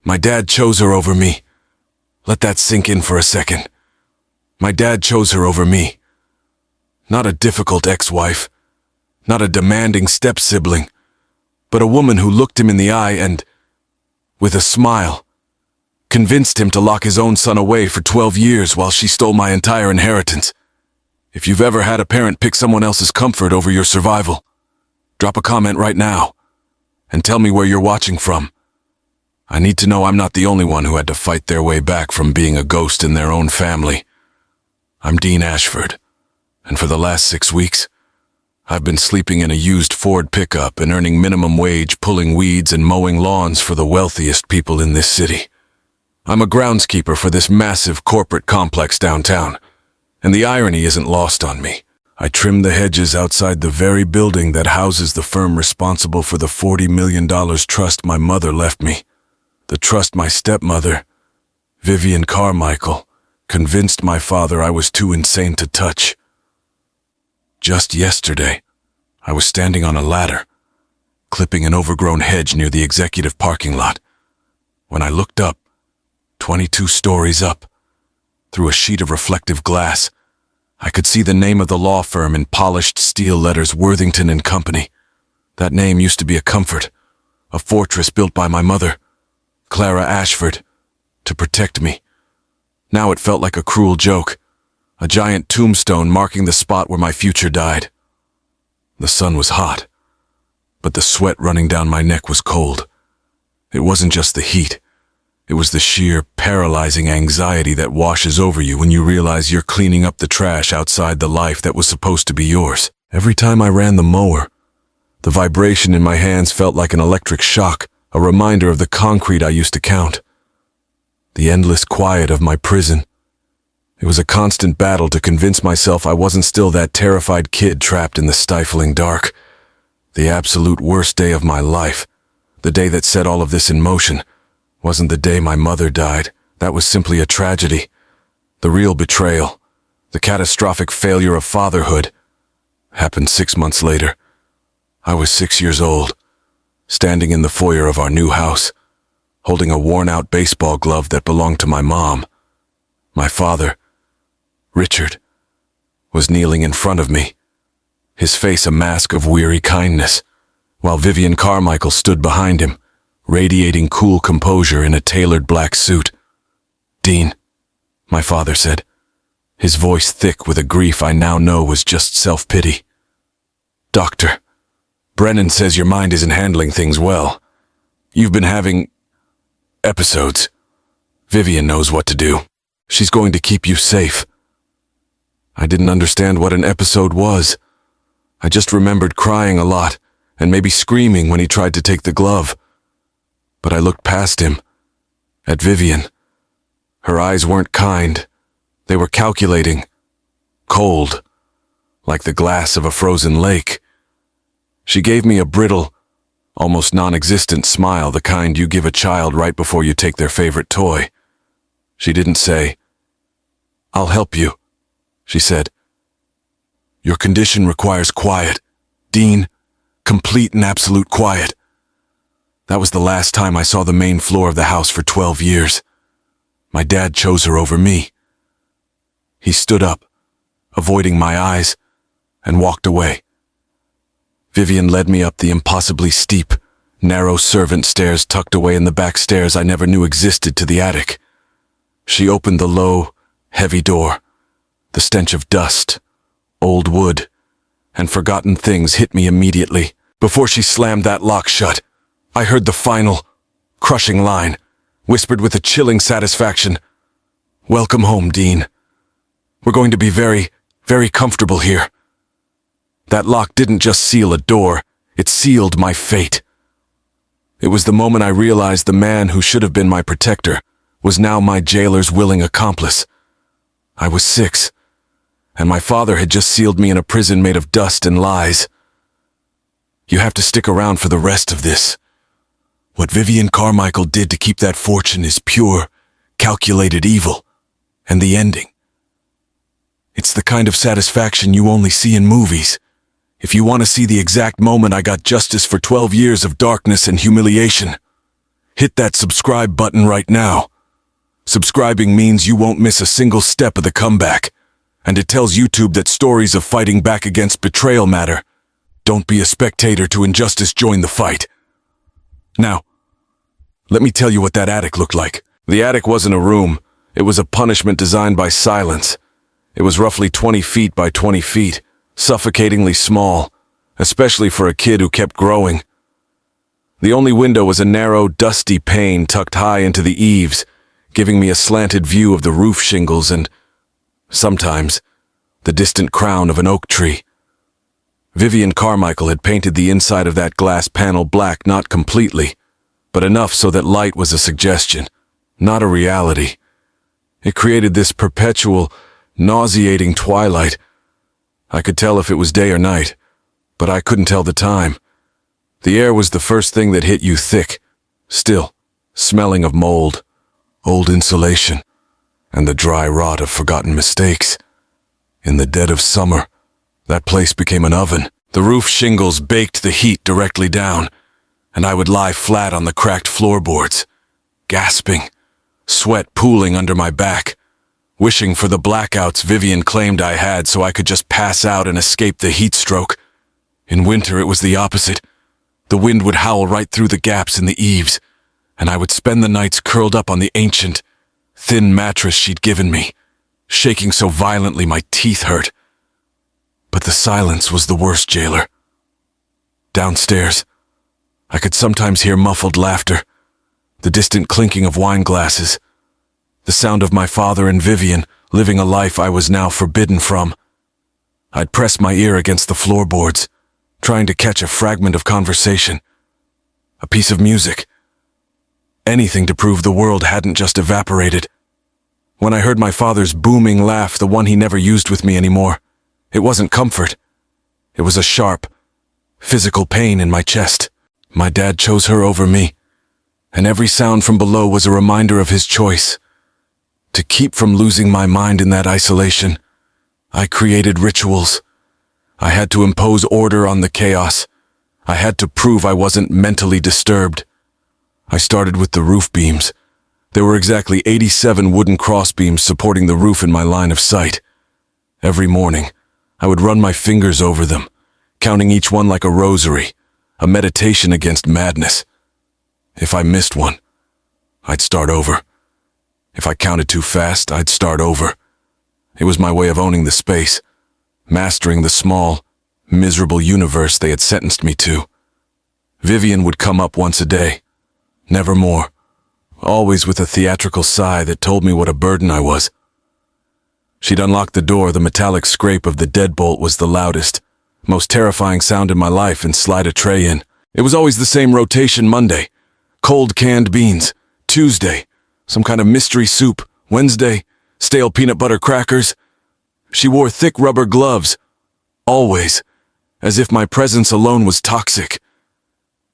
My dad chose her over me. Let that sink in for a second. My dad chose her over me. Not a difficult ex-wife, not a demanding step-sibling, but a woman who looked him in the eye and, with a smile, convinced him to lock his own son away for 12 years while she stole my entire inheritance. If you've ever had a parent pick someone else's comfort over your survival, drop a comment right now and tell me where you're watching from. I need to know I'm not the only one who had to fight their way back from being a ghost in their own family. I'm Dean Ashford, and for the last 6 weeks, I've been sleeping in a used Ford pickup and earning minimum wage pulling weeds and mowing lawns for the wealthiest people in this city. I'm a groundskeeper for this massive corporate complex downtown, and the irony isn't lost on me. I trim the hedges outside the very building that houses the firm responsible for the $40 million trust my mother left me. The trust my stepmother, Vivian Carmichael, convinced my father I was too insane to touch. Just yesterday, I was standing on a ladder, clipping an overgrown hedge near the executive parking lot, when I looked up, 22 stories up. Through a sheet of reflective glass, I could see the name of the law firm in polished steel letters, Worthington and Company. That name used to be a comfort, a fortress built by my mother, Clara Ashford, to protect me. Now it felt like a cruel joke, a giant tombstone marking the spot where my future died. The sun was hot, but the sweat running down my neck was cold. It wasn't just the heat. It was the sheer, paralyzing anxiety that washes over you when you realize you're cleaning up the trash outside the life that was supposed to be yours. Every time I ran the mower, the vibration in my hands felt like an electric shock, a reminder of the concrete I used to count. The endless quiet of my prison. It was a constant battle to convince myself I wasn't still that terrified kid trapped in the stifling dark. The absolute worst day of my life, the day that set all of this in motion, wasn't the day my mother died. That was simply a tragedy. The real betrayal, the catastrophic failure of fatherhood, happened 6 months later. I was 6 years old, standing in the foyer of our new house, holding a worn-out baseball glove that belonged to my mom. My father, Richard, was kneeling in front of me, his face a mask of weary kindness, while Vivian Carmichael stood behind him, radiating cool composure in a tailored black suit. "Dean," my father said, his voice thick with a grief I now know was just self-pity. "Doctor, Brennan says your mind isn't handling things well. You've been having episodes. Vivian knows what to do. She's going to keep you safe." I didn't understand what an episode was. I just remembered crying a lot and maybe screaming when he tried to take the glove. But I looked past him, at Vivian. Her eyes weren't kind. They were calculating, cold, like the glass of a frozen lake. She gave me a brittle, almost non-existent smile, the kind you give a child right before you take their favorite toy. She didn't say, "I'll help you," she said. "Your condition requires quiet, Dean, complete and absolute quiet." That was the last time I saw the main floor of the house for 12 years. My dad chose her over me. He stood up, avoiding my eyes, and walked away. Vivian led me up the impossibly steep, narrow servant stairs tucked away in the back stairs I never knew existed to the attic. She opened the low, heavy door. The stench of dust, old wood, and forgotten things hit me immediately. Before she slammed that lock shut, I heard the final, crushing line, whispered with a chilling satisfaction. "Welcome home, Dean. We're going to be very, very comfortable here." That lock didn't just seal a door, it sealed my fate. It was the moment I realized the man who should have been my protector was now my jailer's willing accomplice. I was 6, and my father had just sealed me in a prison made of dust and lies. You have to stick around for the rest of this. What Vivian Carmichael did to keep that fortune is pure, calculated evil, and the ending. It's the kind of satisfaction you only see in movies. If you want to see the exact moment I got justice for 12 years of darkness and humiliation, hit that subscribe button right now. Subscribing means you won't miss a single step of the comeback, and it tells YouTube that stories of fighting back against betrayal matter. Don't be a spectator to injustice, join the fight. Now, let me tell you what that attic looked like. The attic wasn't a room, it was a punishment designed by silence. It was roughly 20 feet by 20 feet, suffocatingly small, especially for a kid who kept growing. The only window was a narrow, dusty pane tucked high into the eaves, giving me a slanted view of the roof shingles and, sometimes, the distant crown of an oak tree. Vivian Carmichael had painted the inside of that glass panel black, not completely, but enough so that light was a suggestion, not a reality. It created this perpetual, nauseating twilight. I could tell if it was day or night, but I couldn't tell the time. The air was the first thing that hit you thick, still, smelling of mold, old insulation, and the dry rot of forgotten mistakes. In the dead of summer, that place became an oven. The roof shingles baked the heat directly down, and I would lie flat on the cracked floorboards, gasping, sweat pooling under my back, wishing for the blackouts Vivian claimed I had so I could just pass out and escape the heat stroke. In winter, it was the opposite. The wind would howl right through the gaps in the eaves, and I would spend the nights curled up on the ancient, thin mattress she'd given me, shaking so violently my teeth hurt. But the silence was the worst jailer. Downstairs, I could sometimes hear muffled laughter, the distant clinking of wine glasses, the sound of my father and Vivian living a life I was now forbidden from. I'd press my ear against the floorboards, trying to catch a fragment of conversation, a piece of music, anything to prove the world hadn't just evaporated. When I heard my father's booming laugh, the one he never used with me anymore, it wasn't comfort. It was a sharp, physical pain in my chest. My dad chose her over me, and every sound from below was a reminder of his choice. To keep from losing my mind in that isolation, I created rituals. I had to impose order on the chaos. I had to prove I wasn't mentally disturbed. I started with the roof beams. There were exactly 87 wooden crossbeams supporting the roof in my line of sight. Every morning, I would run my fingers over them, counting each one like a rosary, a meditation against madness. If I missed one, I'd start over. If I counted too fast, I'd start over. It was my way of owning the space, mastering the small, miserable universe they had sentenced me to. Vivian would come up once a day, never more, always with a theatrical sigh that told me what a burden I was. She'd unlock the door. The metallic scrape of the deadbolt was the loudest, most terrifying sound in my life, and slide a tray in. It was always the same rotation: Monday, cold canned beans; Tuesday, some kind of mystery soup; Wednesday, stale peanut butter crackers. She wore thick rubber gloves, always, as if my presence alone was toxic.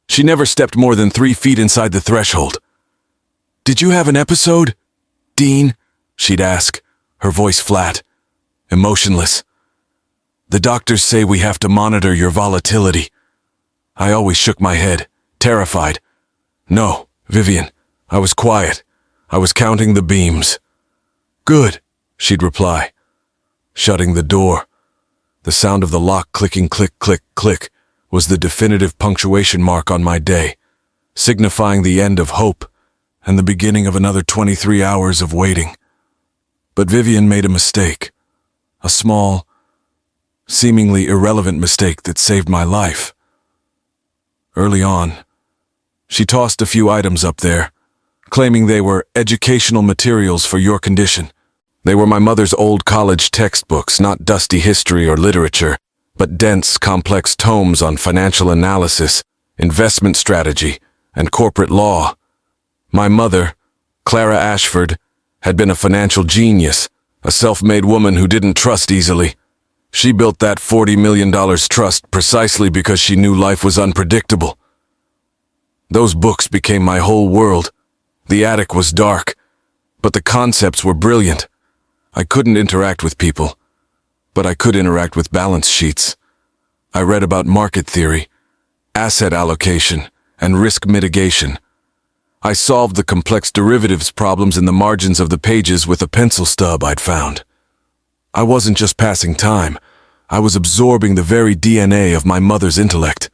She never stepped more than 3 feet inside the threshold. "Did you have an episode, Dean?" she'd ask, her voice flat, emotionless. "The doctors say we have to monitor your volatility." I always shook my head, terrified. "No, Vivian, I was quiet. I was counting the beams." "Good," she'd reply, shutting the door. The sound of the lock clicking, click, click, click, was the definitive punctuation mark on my day, signifying the end of hope and the beginning of another 23 hours of waiting. But Vivian made a mistake, a small, seemingly irrelevant mistake that saved my life. Early on, she tossed a few items up there, claiming they were educational materials for your condition. They were my mother's old college textbooks, not dusty history or literature, but dense, complex tomes on financial analysis, investment strategy, and corporate law. My mother, Clara Ashford, had been a financial genius, a self-made woman who didn't trust easily. She built that $40 million trust precisely because she knew life was unpredictable. Those books became my whole world. The attic was dark, but the concepts were brilliant. I couldn't interact with people, but I could interact with balance sheets. I read about market theory, asset allocation, and risk mitigation. I solved the complex derivatives problems in the margins of the pages with a pencil stub I'd found. I wasn't just passing time. I was absorbing the very DNA of my mother's intellect.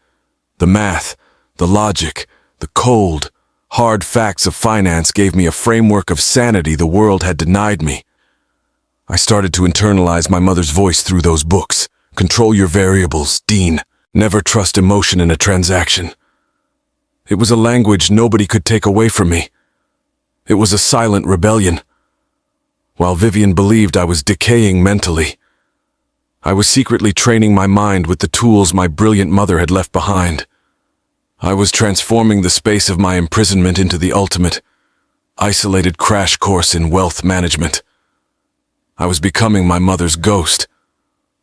The math, the logic, the cold, hard facts of finance gave me a framework of sanity the world had denied me. I started to internalize my mother's voice through those books. Control your variables, Dean. Never trust emotion in a transaction. It was a language nobody could take away from me. It was a silent rebellion. While Vivian believed I was decaying mentally, I was secretly training my mind with the tools my brilliant mother had left behind. I was transforming the space of my imprisonment into the ultimate, isolated crash course in wealth management. I was becoming my mother's ghost,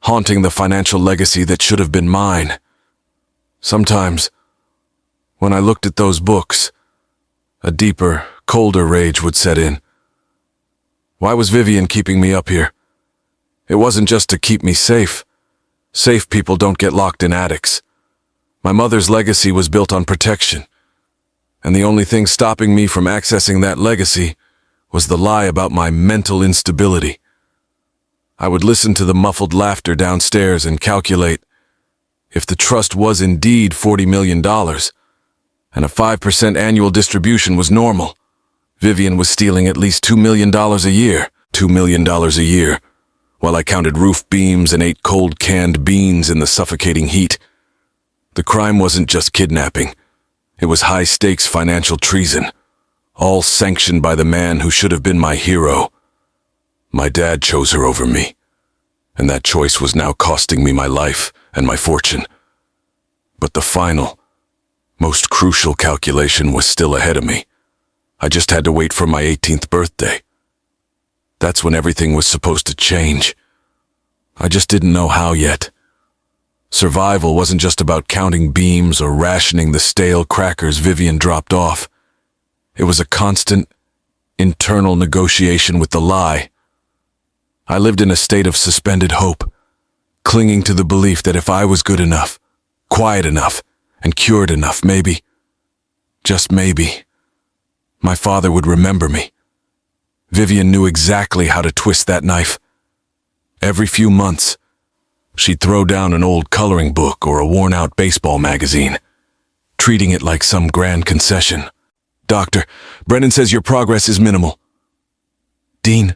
haunting the financial legacy that should have been mine. Sometimes, when I looked at those books, a deeper, colder rage would set in. Why was Vivian keeping me up here? It wasn't just to keep me safe. Safe people don't get locked in attics. My mother's legacy was built on protection, and the only thing stopping me from accessing that legacy was the lie about my mental instability. I would listen to the muffled laughter downstairs and calculate, if the trust was indeed $40 million, and a 5% annual distribution was normal, Vivian was stealing at least $2 million a year, $2 million a year, while I counted roof beams and ate cold canned beans in the suffocating heat. The crime wasn't just kidnapping. It was high-stakes financial treason, all sanctioned by the man who should have been my hero. My dad chose her over me, and that choice was now costing me my life and my fortune. But the final, most crucial calculation was still ahead of me. I just had to wait for my 18th birthday. That's when everything was supposed to change. I just didn't know how yet. Survival wasn't just about counting beams or rationing the stale crackers Vivian dropped off. It was a constant, internal negotiation with the lie. I lived in a state of suspended hope, clinging to the belief that if I was good enough, quiet enough, and cured enough, maybe, just maybe, my father would remember me. Vivian knew exactly how to twist that knife. Every few months, she'd throw down an old coloring book or a worn-out baseball magazine, treating it like some grand concession. "Doctor, Brennan says your progress is minimal." "Dean,"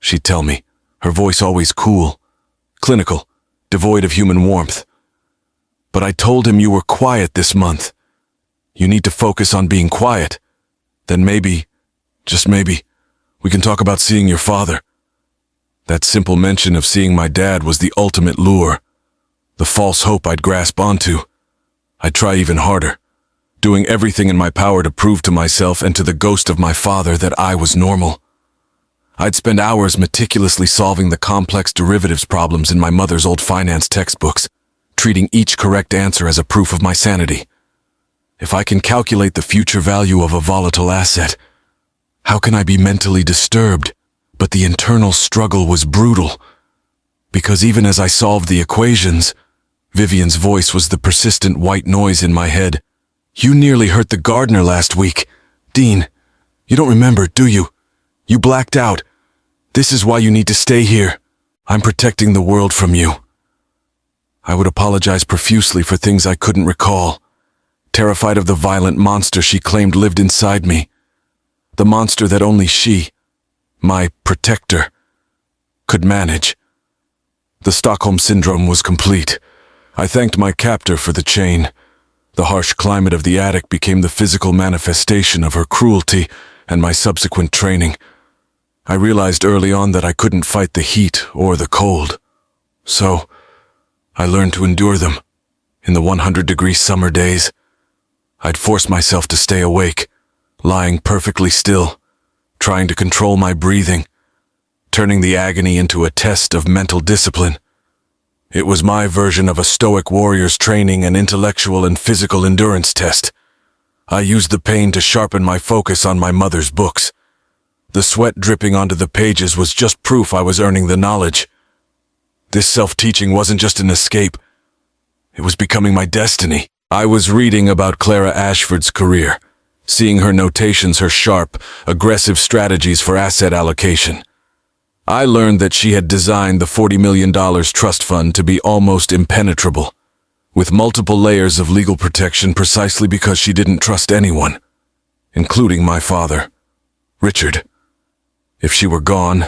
she'd tell me, her voice always cool, clinical, devoid of human warmth. "But I told him you were quiet this month. You need to focus on being quiet. Then maybe, just maybe, we can talk about seeing your father." That simple mention of seeing my dad was the ultimate lure, the false hope I'd grasp onto. I'd try even harder, doing everything in my power to prove to myself and to the ghost of my father that I was normal. I'd spend hours meticulously solving the complex derivatives problems in my mother's old finance textbooks, treating each correct answer as a proof of my sanity. If I can calculate the future value of a volatile asset, how can I be mentally disturbed? But the internal struggle was brutal, because even as I solved the equations, Vivian's voice was the persistent white noise in my head. "You nearly hurt the gardener last week. Dean, you don't remember, do you? You blacked out. This is why you need to stay here. I'm protecting the world from you." I would apologize profusely for things I couldn't recall, terrified of the violent monster she claimed lived inside me. The monster that only she, my protector, could manage. The Stockholm Syndrome was complete. I thanked my captor for the chain. The harsh climate of the attic became the physical manifestation of her cruelty and my subsequent training. I realized early on that I couldn't fight the heat or the cold. So, I learned to endure them. In the 100-degree summer days, I'd force myself to stay awake, lying perfectly still, trying to control my breathing, turning the agony into a test of mental discipline. It was my version of a stoic warrior's training, an intellectual and physical endurance test. I used the pain to sharpen my focus on my mother's books. The sweat dripping onto the pages was just proof I was earning the knowledge. This self-teaching wasn't just an escape. It was becoming my destiny. I was reading about Clara Ashford's career, seeing her notations, her sharp, aggressive strategies for asset allocation. I learned that she had designed the $40 million trust fund to be almost impenetrable, with multiple layers of legal protection precisely because she didn't trust anyone, including my father, Richard. If she were gone,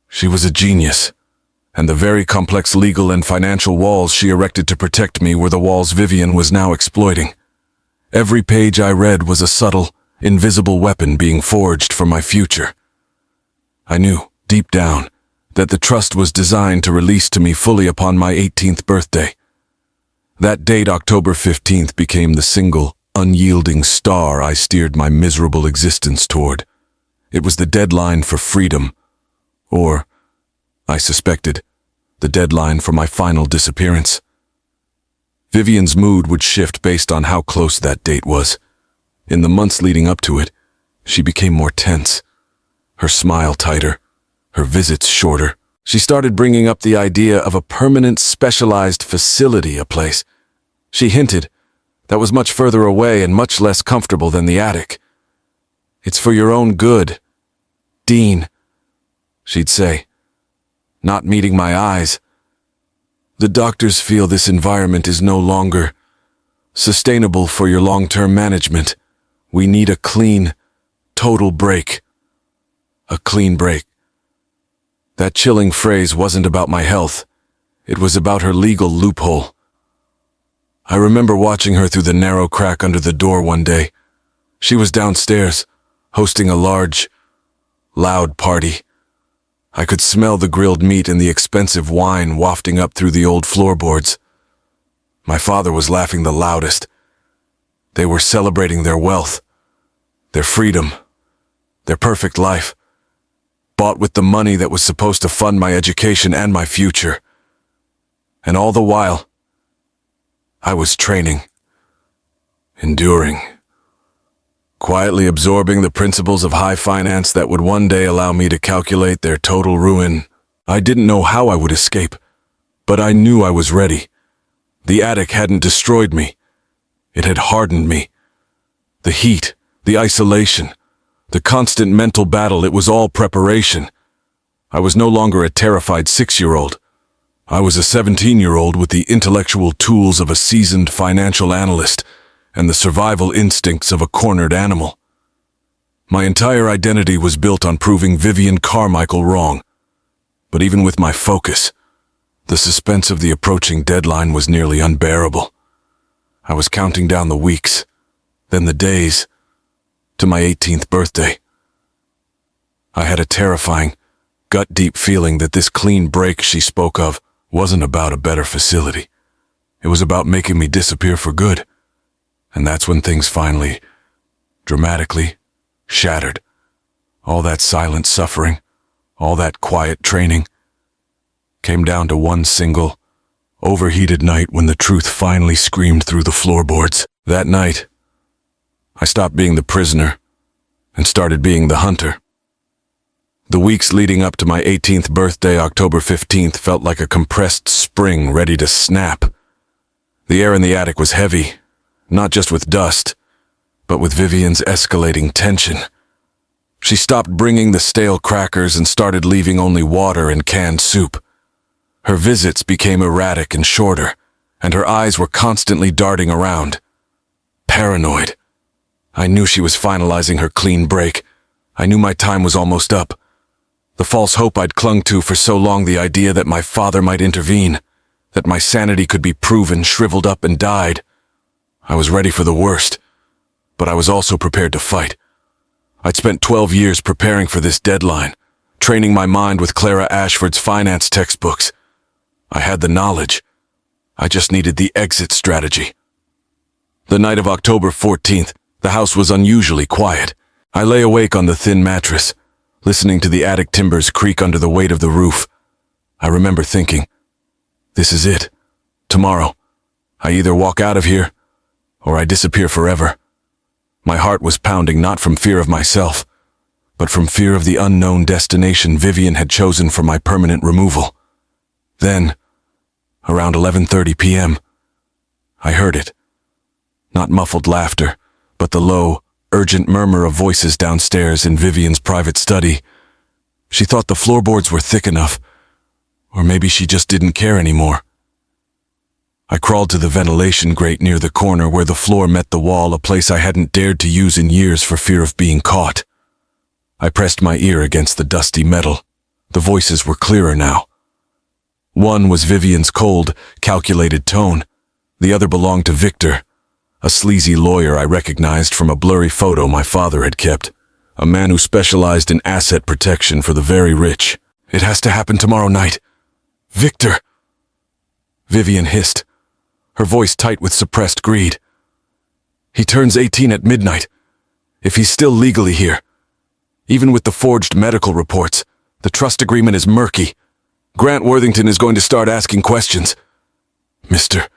she was a genius, and the very complex legal and financial walls she erected to protect me were the walls Vivian was now exploiting. Every page I read was a subtle, invisible weapon being forged for my future. I knew, deep down, that the trust was designed to release to me fully upon my 18th birthday. That date, October 15th, became the single, unyielding star I steered my miserable existence toward. It was the deadline for freedom, or, I suspected, the deadline for my final disappearance. Vivian's mood would shift based on how close that date was. In the months leading up to it, she became more tense, her smile tighter, her visits shorter. She started bringing up the idea of a permanent, specialized facility, a place, she hinted, that was much further away and much less comfortable than the attic. "It's for your own good, Dean," she'd say, not meeting my eyes. "The doctors feel this environment is no longer sustainable for your long-term management. We need a clean, total break." A clean break. That chilling phrase wasn't about my health. It was about her legal loophole. I remember watching her through the narrow crack under the door one day. She was downstairs, hosting a large, loud party. I could smell the grilled meat and the expensive wine wafting up through the old floorboards. My father was laughing the loudest. They were celebrating their wealth, their freedom, their perfect life, bought with the money that was supposed to fund my education and my future. And all the while, I was training, enduring, quietly absorbing the principles of high finance that would one day allow me to calculate their total ruin. I didn't know how I would escape, but I knew I was ready. The attic hadn't destroyed me. It had hardened me. The heat, the isolation, the constant mental battle, it was all preparation. I was no longer a terrified 6-year-old. I was a 17-year-old with the intellectual tools of a seasoned financial analyst and the survival instincts of a cornered animal. My entire identity was built on proving Vivian Carmichael wrong. But even with my focus, the suspense of the approaching deadline was nearly unbearable. I was counting down the weeks, then the days, to my 18th birthday. I had a terrifying, gut-deep feeling that this clean break she spoke of wasn't about a better facility. It was about making me disappear for good. And that's when things finally, dramatically, shattered. All that silent suffering, all that quiet training, came down to one single, overheated night when the truth finally screamed through the floorboards. That night, I stopped being the prisoner and started being the hunter. The weeks leading up to my 18th birthday, October 15th, felt like a compressed spring ready to snap. The air in the attic was heavy, not just with dust, but with Vivian's escalating tension. She stopped bringing the stale crackers and started leaving only water and canned soup. Her visits became erratic and shorter, and her eyes were constantly darting around. Paranoid. I knew she was finalizing her clean break. I knew my time was almost up. The false hope I'd clung to for so long, the idea that my father might intervene, that my sanity could be proven, shriveled up and died. I was ready for the worst, but I was also prepared to fight. I'd spent 12 years preparing for this deadline, training my mind with Clara Ashford's finance textbooks. I had the knowledge. I just needed the exit strategy. The night of October 14th, the house was unusually quiet. I lay awake on the thin mattress, listening to the attic timbers creak under the weight of the roof. I remember thinking, this is it. Tomorrow, I either walk out of here, or I disappear forever. My heart was pounding not from fear of myself, but from fear of the unknown destination Vivian had chosen for my permanent removal. Then, around 11:30 p.m., I heard it. Not muffled laughter, but the low, urgent murmur of voices downstairs in Vivian's private study. She thought the floorboards were thick enough, or maybe she just didn't care anymore. I crawled to the ventilation grate near the corner where the floor met the wall, a place I hadn't dared to use in years for fear of being caught. I pressed my ear against the dusty metal. The voices were clearer now. One was Vivian's cold, calculated tone. The other belonged to Victor, a sleazy lawyer I recognized from a blurry photo my father had kept, a man who specialized in asset protection for the very rich. "It has to happen tomorrow night. Victor!" Vivian hissed, her voice tight with suppressed greed. "He turns 18 at midnight. If he's still legally here. Even with the forged medical reports, the trust agreement is murky. Grant Worthington is going to start asking questions." Mr.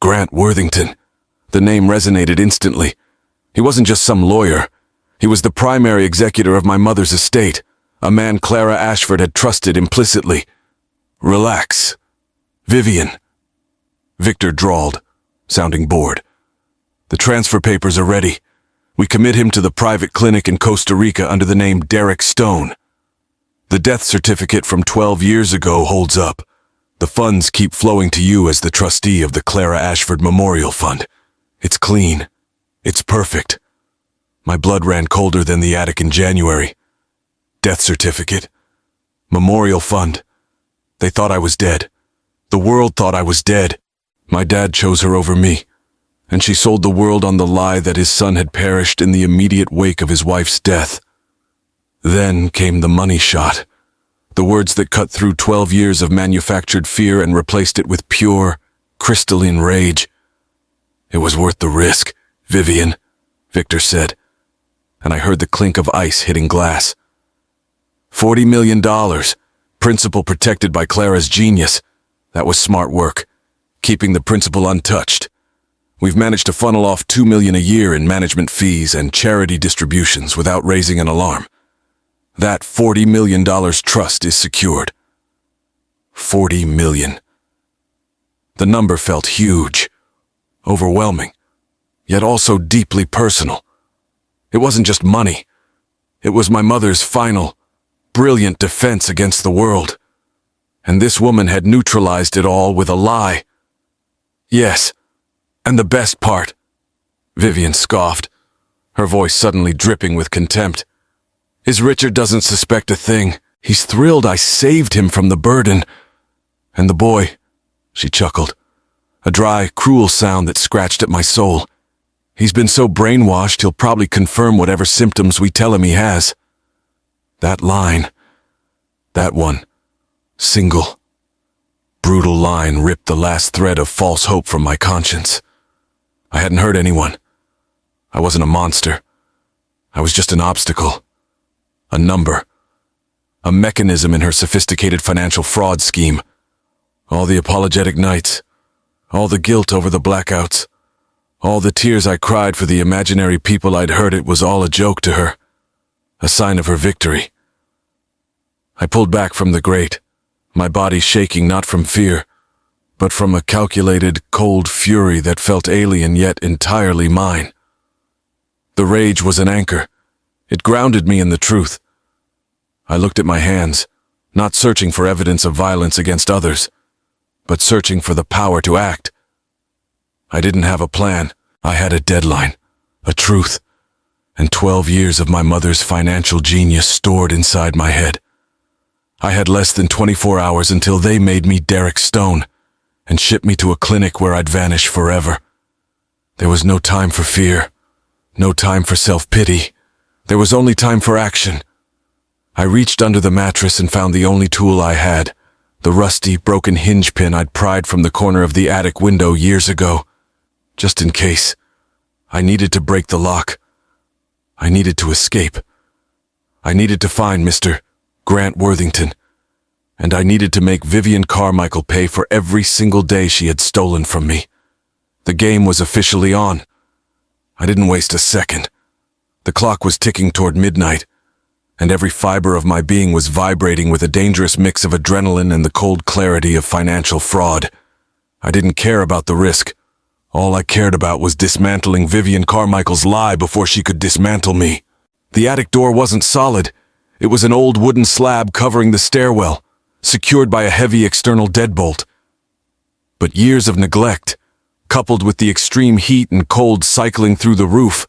Grant Worthington. The name resonated instantly. He wasn't just some lawyer. He was the primary executor of my mother's estate, a man Clara Ashford had trusted implicitly. "Relax. Vivian." Victor drawled, sounding bored. "The transfer papers are ready. We commit him to the private clinic in Costa Rica under the name Derek Stone. The death certificate from 12 years ago holds up. The funds keep flowing to you as the trustee of the Clara Ashford Memorial Fund. It's clean. It's perfect." My blood ran colder than the attic in January. Death certificate. Memorial Fund. They thought I was dead. The world thought I was dead. My dad chose her over me, and she sold the world on the lie that his son had perished in the immediate wake of his wife's death. Then came the money shot. The words that cut through 12 years of manufactured fear and replaced it with pure, crystalline rage. "It was worth the risk, Vivian," Victor said, and I heard the clink of ice hitting glass. $40 million, principal protected by Clara's genius. That was smart work, keeping the principal untouched. We've managed to funnel off $2 million a year in management fees and charity distributions without raising an alarm. That $40 million trust is secured. 40 million. The number felt huge, overwhelming, yet also deeply personal. It wasn't just money. It was my mother's final, brilliant defense against the world. And this woman had neutralized it all with a lie. "Yes, and the best part," Vivian scoffed, her voice suddenly dripping with contempt, "is Richard doesn't suspect a thing. He's thrilled I saved him from the burden. And the boy," she chuckled, a dry, cruel sound that scratched at my soul. "He's been so brainwashed he'll probably confirm whatever symptoms we tell him he has." That line, that one, single, brutal line ripped the last thread of false hope from my conscience. I hadn't hurt anyone. I wasn't a monster. I was just an obstacle. A number. A mechanism in her sophisticated financial fraud scheme. All the apologetic nights. All the guilt over the blackouts. All the tears I cried for the imaginary people I'd hurt, it was all a joke to her. A sign of her victory. I pulled back from the grate, my body shaking not from fear, but from a calculated, cold fury that felt alien yet entirely mine. The rage was an anchor. It grounded me in the truth. I looked at my hands, not searching for evidence of violence against others, but searching for the power to act. I didn't have a plan. I had a deadline, a truth, and 12 years of my mother's financial genius stored inside my head. I had less than 24 hours until they made me Derek Stone and shipped me to a clinic where I'd vanish forever. There was no time for fear, no time for self-pity. There was only time for action. I reached under the mattress and found the only tool I had, the rusty, broken hinge pin I'd pried from the corner of the attic window years ago. Just in case. I needed to break the lock. I needed to escape. I needed to find Mr. Grant Worthington. And I needed to make Vivian Carmichael pay for every single day she had stolen from me. The game was officially on. I didn't waste a second. The clock was ticking toward midnight, and every fiber of my being was vibrating with a dangerous mix of adrenaline and the cold clarity of financial fraud. I didn't care about the risk. All I cared about was dismantling Vivian Carmichael's lie before she could dismantle me. The attic door wasn't solid. It was an old wooden slab covering the stairwell, secured by a heavy external deadbolt. But years of neglect, coupled with the extreme heat and cold cycling through the roof,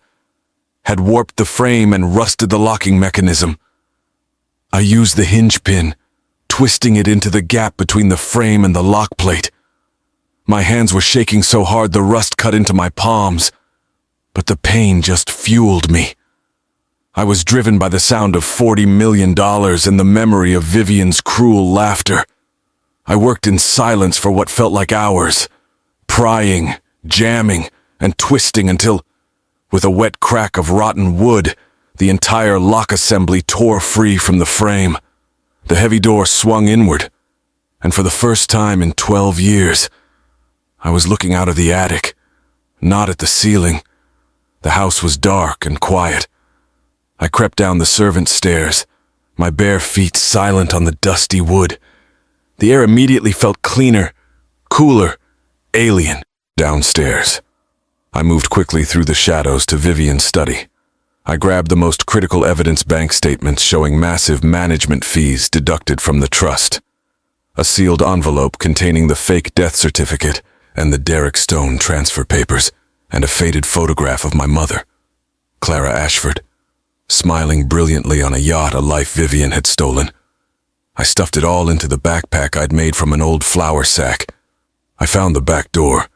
had warped the frame and rusted the locking mechanism. I used the hinge pin, twisting it into the gap between the frame and the lock plate. My hands were shaking so hard the rust cut into my palms, but the pain just fueled me. I was driven by the sound of $40 million and the memory of Vivian's cruel laughter. I worked in silence for what felt like hours, prying, jamming, and twisting until, with a wet crack of rotten wood, the entire lock assembly tore free from the frame. The heavy door swung inward, and for the first time in 12 years, I was looking out of the attic, not at the ceiling. The house was dark and quiet. I crept down the servants' stairs, my bare feet silent on the dusty wood. The air immediately felt cleaner, cooler, alien. Downstairs, I moved quickly through the shadows to Vivian's study. I grabbed the most critical evidence bank statements showing massive management fees deducted from the trust, a sealed envelope containing the fake death certificate and the Derek Stone transfer papers, and a faded photograph of my mother, Clara Ashford, smiling brilliantly on a yacht a life Vivian had stolen. I stuffed it all into the backpack I'd made from an old flour sack. I found the back door.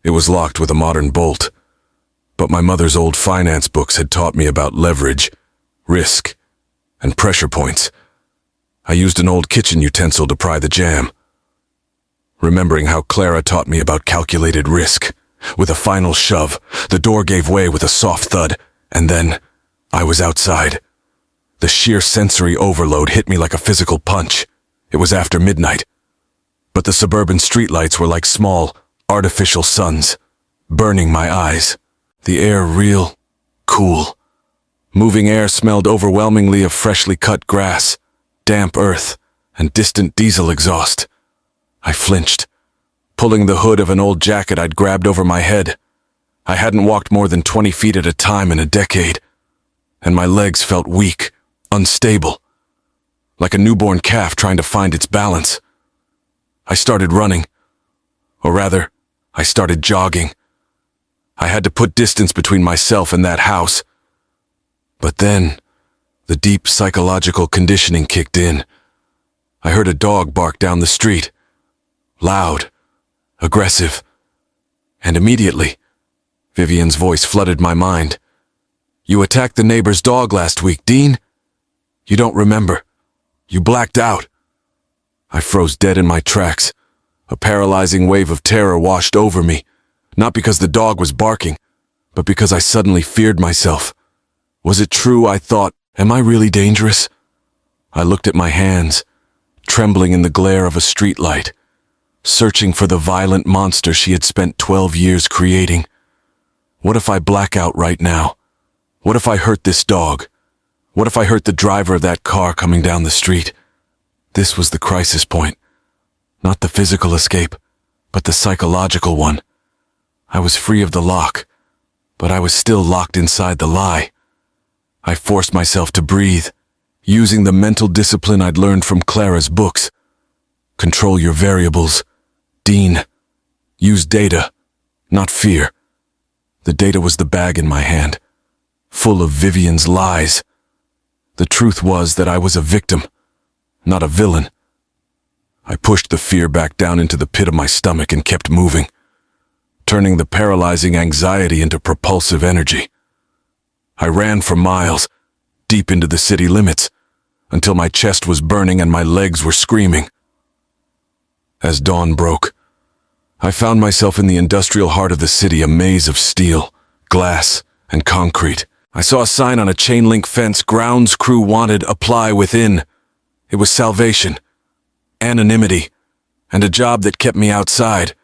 It was locked with a modern bolt, but my mother's old finance books had taught me about leverage, risk, and pressure points. I used an old kitchen utensil to pry the jamb, remembering how Clara taught me about calculated risk. With a final shove, the door gave way with a soft thud, and then I was outside. The sheer sensory overload hit me like a physical punch. It was after midnight, but the suburban streetlights were like small, artificial suns, burning my eyes. The air real, cool. Moving air smelled overwhelmingly of freshly cut grass, damp earth, and distant diesel exhaust. I flinched, pulling the hood of an old jacket I'd grabbed over my head. I hadn't walked more than 20 feet at a time in a decade, and my legs felt weak, unstable, like a newborn calf trying to find its balance. I started running, or rather, I started jogging. I had to put distance between myself and that house. But then, the deep psychological conditioning kicked in. I heard a dog bark down the street. Loud, aggressive, and immediately, Vivian's voice flooded my mind. "You attacked the neighbor's dog last week, Dean? You don't remember. You blacked out." I froze dead in my tracks. A paralyzing wave of terror washed over me, not because the dog was barking, but because I suddenly feared myself. Was it true, I thought? Am I really dangerous? I looked at my hands, trembling in the glare of a streetlight, searching for the violent monster she had spent 12 years creating. What if I black out right now? What if I hurt this dog? What if I hurt the driver of that car coming down the street? This was the crisis point. Not the physical escape, but the psychological one. I was free of the lock, but I was still locked inside the lie. I forced myself to breathe, using the mental discipline I'd learned from Clara's books. Control your variables, Dean. Use data, not fear. The data was the bag in my hand, full of Vivian's lies. The truth was that I was a victim, not a villain. I pushed the fear back down into the pit of my stomach and kept moving, turning the paralyzing anxiety into propulsive energy. I ran for miles, deep into the city limits, until my chest was burning and my legs were screaming. As dawn broke, I found myself in the industrial heart of the city, a maze of steel, glass, and concrete. I saw a sign on a chain-link fence, "Grounds crew wanted, apply within." It was salvation, anonymity, and a job that kept me outside.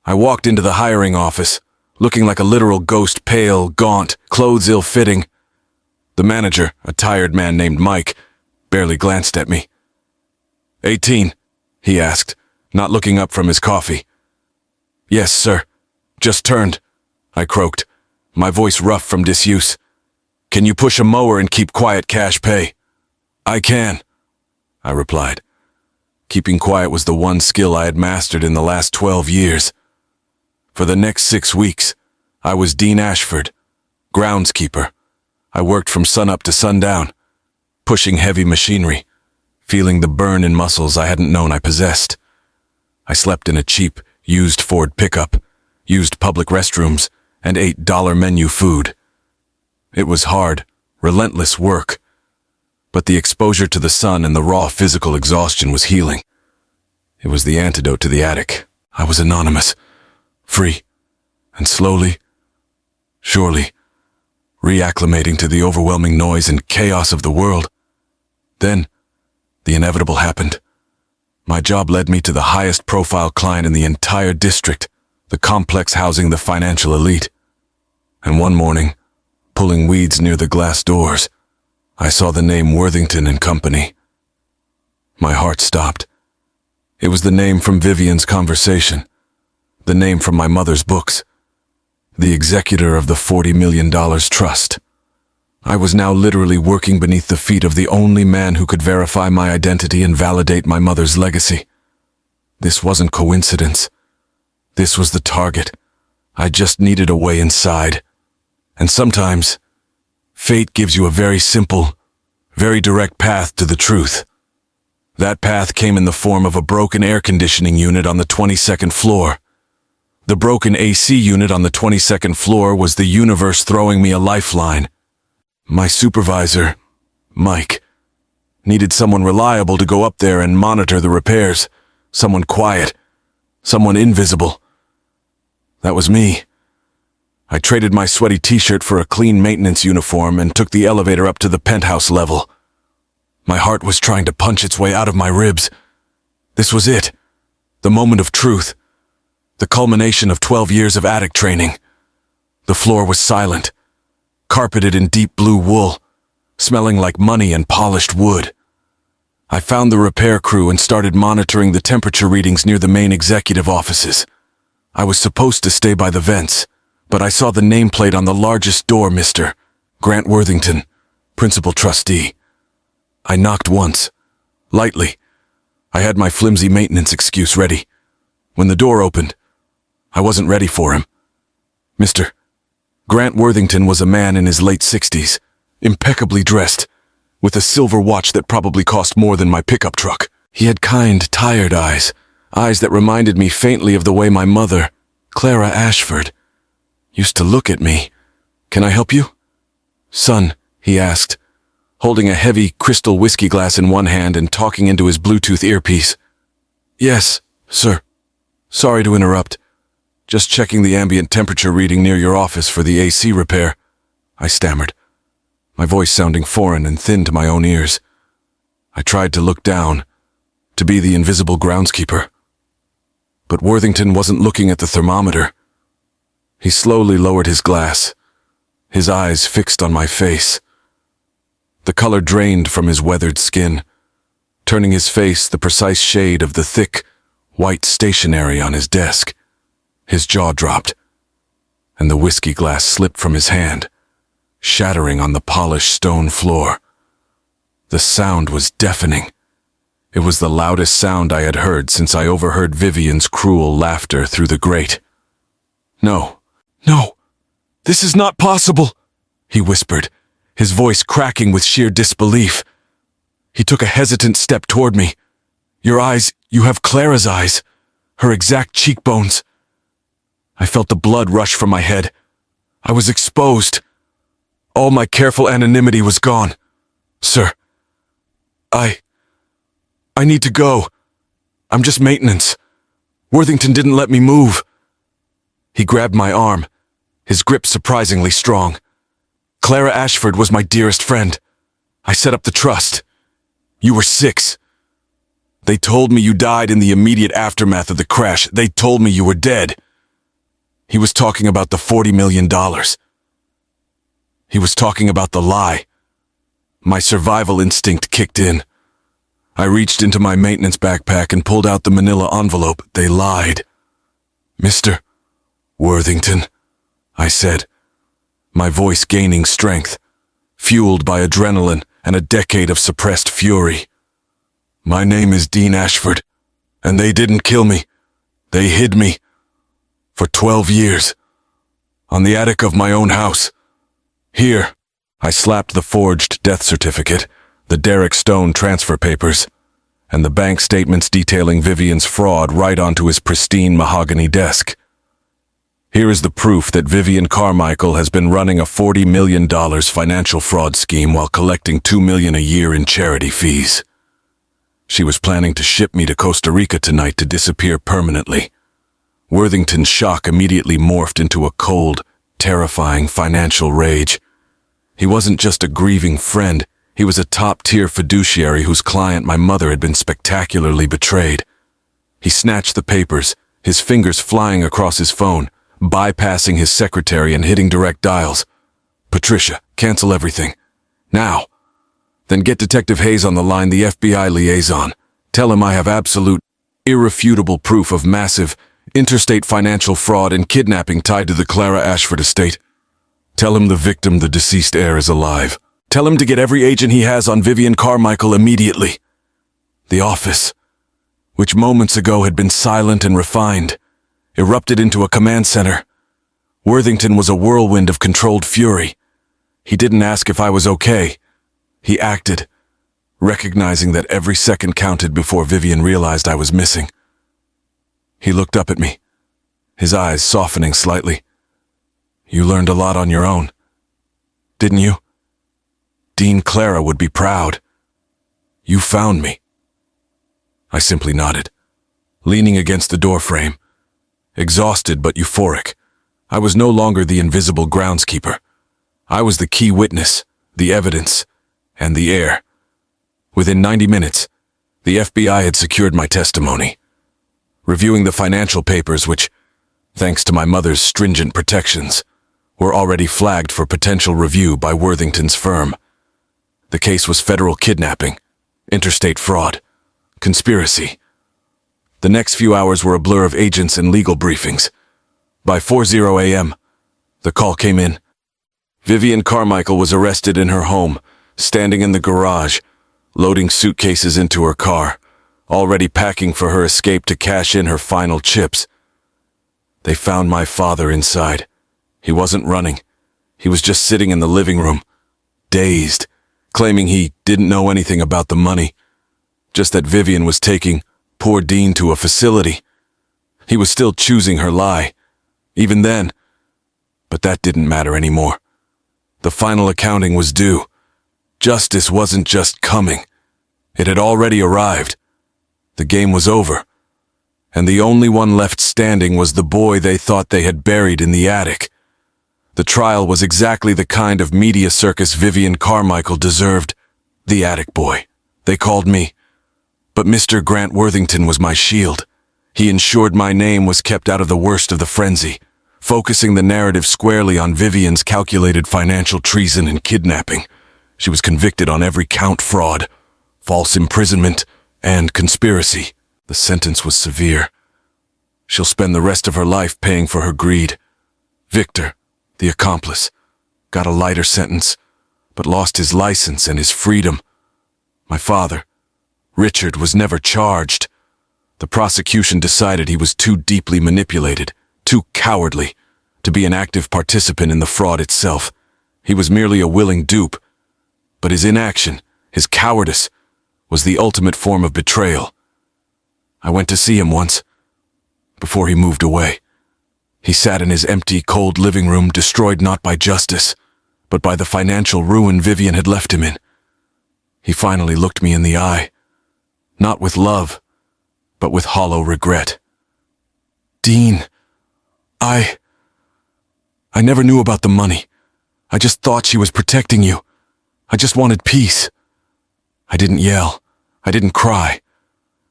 I walked into the hiring office, looking like a literal ghost, pale, gaunt, clothes ill-fitting. The manager, a tired man named Mike, barely glanced at me. 18, he asked, not looking up from his coffee. "Yes, sir," Just turned, I croaked, my voice rough from disuse. Can you push a mower and keep quiet cash pay? I can, I replied. Keeping quiet was the one skill I had mastered in the last 12 years. For the next 6 weeks, I was Dean Ashford, groundskeeper. I worked from sunup to sundown, pushing heavy machinery, feeling the burn in muscles I hadn't known I possessed. I slept in a cheap, used Ford pickup, used public restrooms, and ate $1 menu food. It was hard, relentless work, but the exposure to the sun and the raw physical exhaustion was healing. It was the antidote to the attic. I was anonymous, free, and slowly, surely, reacclimating to the overwhelming noise and chaos of the world. Then, the inevitable happened. My job led me to the highest profile client in the entire district, the complex housing the financial elite. And one morning, pulling weeds near the glass doors, I saw the name Worthington and Company. My heart stopped. It was the name from Vivian's conversation, the name from my mother's books, the executor of the $40 million trust. I was now literally working beneath the feet of the only man who could verify my identity and validate my mother's legacy. This wasn't coincidence. This was the target. I just needed a way inside. And sometimes, fate gives you a very simple, very direct path to the truth. That path came in the form of a broken air conditioning unit on the 22nd floor. The broken AC unit on the 22nd floor was the universe throwing me a lifeline. My supervisor, Mike, needed someone reliable to go up there and monitor the repairs, someone quiet, someone invisible. That was me. I traded my sweaty t-shirt for a clean maintenance uniform and took the elevator up to the penthouse level. My heart was trying to punch its way out of my ribs. This was it, the moment of truth, the culmination of 12 years of attic training. The floor was silent, carpeted in deep blue wool, smelling like money and polished wood. I found the repair crew and started monitoring the temperature readings near the main executive offices. I was supposed to stay by the vents, but I saw the nameplate on the largest door, Mr. Grant Worthington, principal trustee. I knocked once, lightly. I had my flimsy maintenance excuse ready. When the door opened, I wasn't ready for him. Mr. Grant Worthington was a man in his late 60s, impeccably dressed, with a silver watch that probably cost more than my pickup truck. He had kind, tired eyes, eyes that reminded me faintly of the way my mother, Clara Ashford, used to look at me. "Can I help you?" "Son," he asked, holding a heavy crystal whiskey glass in one hand and talking into his Bluetooth earpiece. "Yes, sir. Sorry to interrupt. Just checking the ambient temperature reading near your office for the AC repair," I stammered, my voice sounding foreign and thin to my own ears. I tried to look down, to be the invisible groundskeeper. But Worthington wasn't looking at the thermometer. He slowly lowered his glass, his eyes fixed on my face. The color drained from his weathered skin, turning his face the precise shade of the thick, white stationery on his desk. His jaw dropped, and the whiskey glass slipped from his hand, shattering on the polished stone floor. The sound was deafening. It was the loudest sound I had heard since I overheard Vivian's cruel laughter through the grate. "No, no, this is not possible," he whispered, his voice cracking with sheer disbelief. He took a hesitant step toward me. "Your eyes, you have Clara's eyes, her exact cheekbones." I felt the blood rush from my head. I was exposed. All my careful anonymity was gone. "Sir, I need to go. I'm just maintenance. Worthington didn't let me move." He grabbed my arm, his grip surprisingly strong. "Clara Ashford was my dearest friend. I set up the trust. You were 6. They told me you died in the immediate aftermath of the crash. They told me you were dead." He was talking about the $40 million. He was talking about the lie. My survival instinct kicked in. I reached into my maintenance backpack and pulled out the manila envelope. They lied. "Mr. "Worthington," I said, my voice gaining strength, fueled by adrenaline and a decade of suppressed fury. "My name is Dean Ashford, and they didn't kill me. They hid me. For 12 years. On the attic of my own house. Here." I slapped the forged death certificate, the Derek Stone transfer papers, and the bank statements detailing Vivian's fraud right onto his pristine mahogany desk. "Here is the proof that Vivian Carmichael has been running a $40 million financial fraud scheme while collecting $2 million a year in charity fees. She was planning to ship me to Costa Rica tonight to disappear permanently." Worthington's shock immediately morphed into a cold, terrifying financial rage. He wasn't just a grieving friend, he was a top-tier fiduciary whose client my mother had been spectacularly betrayed. He snatched the papers, his fingers flying across his phone, bypassing his secretary and hitting direct dials. "Patricia, cancel everything. Now. Then get Detective Hayes on the line, the FBI liaison. Tell him I have absolute, irrefutable proof of massive, interstate financial fraud and kidnapping tied to the Clara Ashford estate. Tell him the victim, the deceased heir, is alive. Tell him to get every agent he has on Vivian Carmichael immediately." The office, which moments ago had been silent and refined, erupted into a command center. Worthington was a whirlwind of controlled fury. He didn't ask if I was okay. He acted, recognizing that every second counted before Vivian realized I was missing. He looked up at me, his eyes softening slightly. "You learned a lot on your own, didn't you? Dean Clara would be proud. You found me." I simply nodded, leaning against the doorframe, exhausted but euphoric. I was no longer the invisible groundskeeper. I was the key witness, the evidence, and the heir. Within 90 minutes, the FBI had secured my testimony. Reviewing the financial papers which, thanks to my mother's stringent protections, were already flagged for potential review by Worthington's firm. The case was federal kidnapping, interstate fraud, conspiracy. The next few hours were a blur of agents and legal briefings. By 4:00 a.m., the call came in. Vivian Carmichael was arrested in her home, standing in the garage, loading suitcases into her car, already packing for her escape to cash in her final chips. They found my father inside. He wasn't running. He was just sitting in the living room, dazed, claiming he didn't know anything about the money, just that Vivian was taking poor Dean to a facility. He was still choosing her lie, even then, but that didn't matter anymore. The final accounting was due. Justice wasn't just coming. It had already arrived. The game was over, and the only one left standing was the boy they thought they had buried in the attic. The trial was exactly the kind of media circus Vivian Carmichael deserved. The attic boy, they called me. But Mr. Grant Worthington was my shield. He ensured my name was kept out of the worst of the frenzy, focusing the narrative squarely on Vivian's calculated financial treason and kidnapping. She was convicted on every count: fraud, false imprisonment, and conspiracy. The sentence was severe. She'll spend the rest of her life paying for her greed. Victor, the accomplice, got a lighter sentence, but lost his license and his freedom. My father, Richard, was never charged. The prosecution decided he was too deeply manipulated, too cowardly, to be an active participant in the fraud itself. He was merely a willing dupe, but his inaction, his cowardice, was the ultimate form of betrayal. I went to see him once, before he moved away. He sat in his empty, cold living room, destroyed not by justice, but by the financial ruin Vivian had left him in. He finally looked me in the eye, not with love, but with hollow regret. "Dean, I never knew about the money. I just thought she was protecting you. I just wanted peace." I didn't yell. I didn't cry.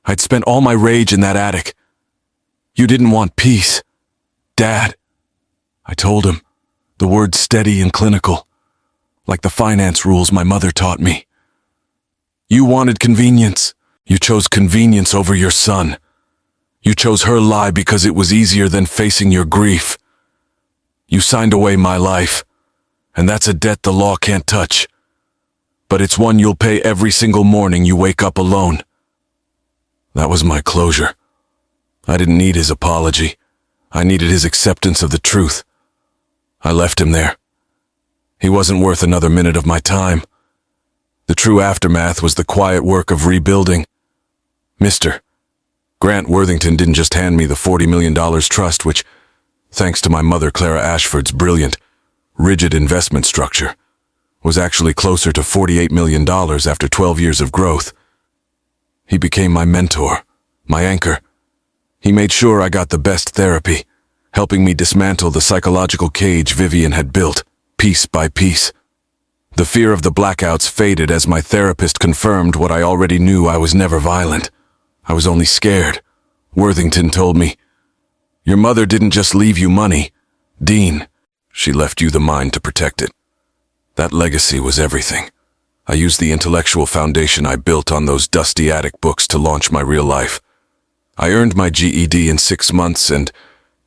I'd spent all my rage in that attic. "You didn't want peace, Dad," I told him, the words steady and clinical, like the finance rules my mother taught me. "You wanted convenience. You chose convenience over your son. You chose her lie because it was easier than facing your grief. You signed away my life, and that's a debt the law can't touch. But it's one you'll pay every single morning you wake up alone. That was my closure. I didn't need his apology. I needed his acceptance of the truth. I left him there. He wasn't worth another minute of my time. The true aftermath was the quiet work of rebuilding. Mr. Grant Worthington didn't just hand me the $40 million trust, which, thanks to my mother Clara Ashford's brilliant, rigid investment structure, was actually closer to $48 million after 12 years of growth. He became my mentor, my anchor. He made sure I got the best therapy, helping me dismantle the psychological cage Vivian had built, piece by piece. The fear of the blackouts faded as my therapist confirmed what I already knew. I was never violent. I was only scared. Worthington told me, "Your mother didn't just leave you money, Dean. She left you the mind to protect it." That legacy was everything. I used the intellectual foundation I built on those dusty attic books to launch my real life. I earned my GED in 6 months and,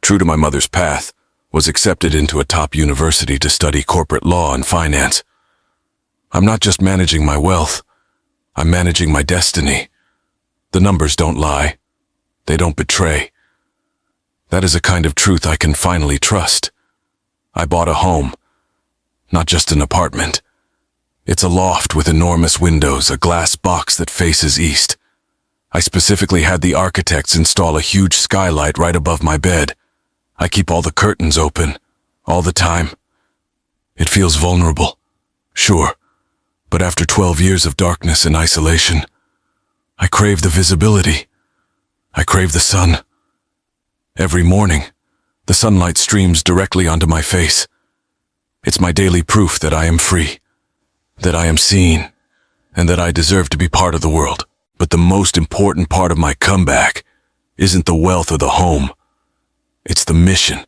true to my mother's path, was accepted into a top university to study corporate law and finance. I'm not just managing my wealth. I'm managing my destiny. The numbers don't lie. They don't betray. That is a kind of truth I can finally trust. I bought a home, not just an apartment. It's a loft with enormous windows, a glass box that faces east. I specifically had the architects install a huge skylight right above my bed. I keep all the curtains open, all the time. It feels vulnerable, sure, but after 12 years of darkness and isolation, I crave the visibility. I crave the sun. Every morning, the sunlight streams directly onto my face. It's my daily proof that I am free, that I am seen, and that I deserve to be part of the world. But the most important part of my comeback isn't the wealth or the home. It's the mission.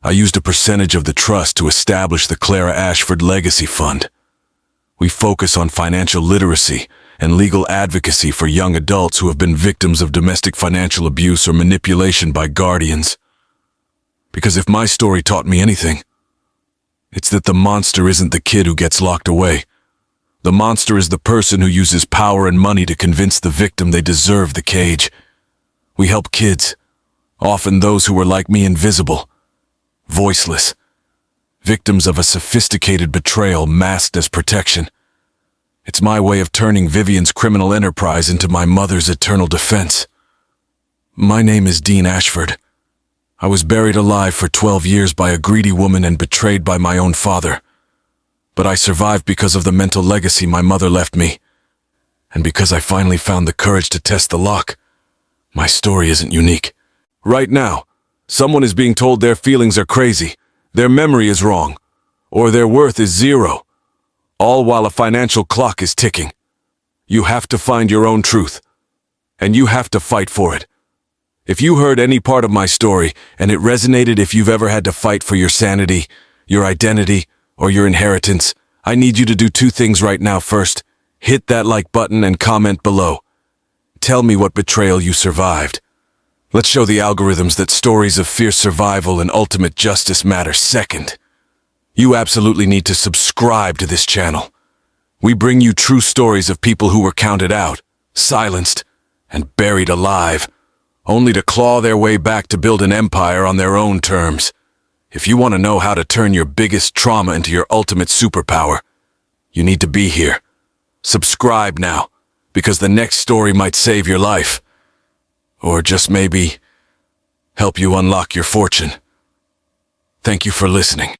I used a percentage of the trust to establish the Clara Ashford Legacy Fund. We focus on financial literacy and legal advocacy for young adults who have been victims of domestic financial abuse or manipulation by guardians. Because if my story taught me anything, it's that the monster isn't the kid who gets locked away. The monster is the person who uses power and money to convince the victim they deserve the cage. We help kids, often those who were like me, invisible, voiceless, victims of a sophisticated betrayal masked as protection. It's my way of turning Vivian's criminal enterprise into my mother's eternal defense. My name is Dean Ashford. I was buried alive for 12 years by a greedy woman and betrayed by my own father. But I survived because of the mental legacy my mother left me, and because I finally found the courage to test the lock. My story isn't unique. Right now, someone is being told their feelings are crazy, their memory is wrong, or their worth is zero, all while a financial clock is ticking. You have to find your own truth, and you have to fight for it. If you heard any part of my story and it resonated, if you've ever had to fight for your sanity, your identity, or your inheritance, I need you to do 2 things right now. First, hit that like button and comment below. Tell me what betrayal you survived. Let's show the algorithms that stories of fierce survival and ultimate justice matter. Second, you absolutely need to subscribe to this channel. We bring you true stories of people who were counted out, silenced, and buried alive, only to claw their way back to build an empire on their own terms. If you want to know how to turn your biggest trauma into your ultimate superpower, you need to be here. Subscribe now, because the next story might save your life. Or just maybe help you unlock your fortune. Thank you for listening.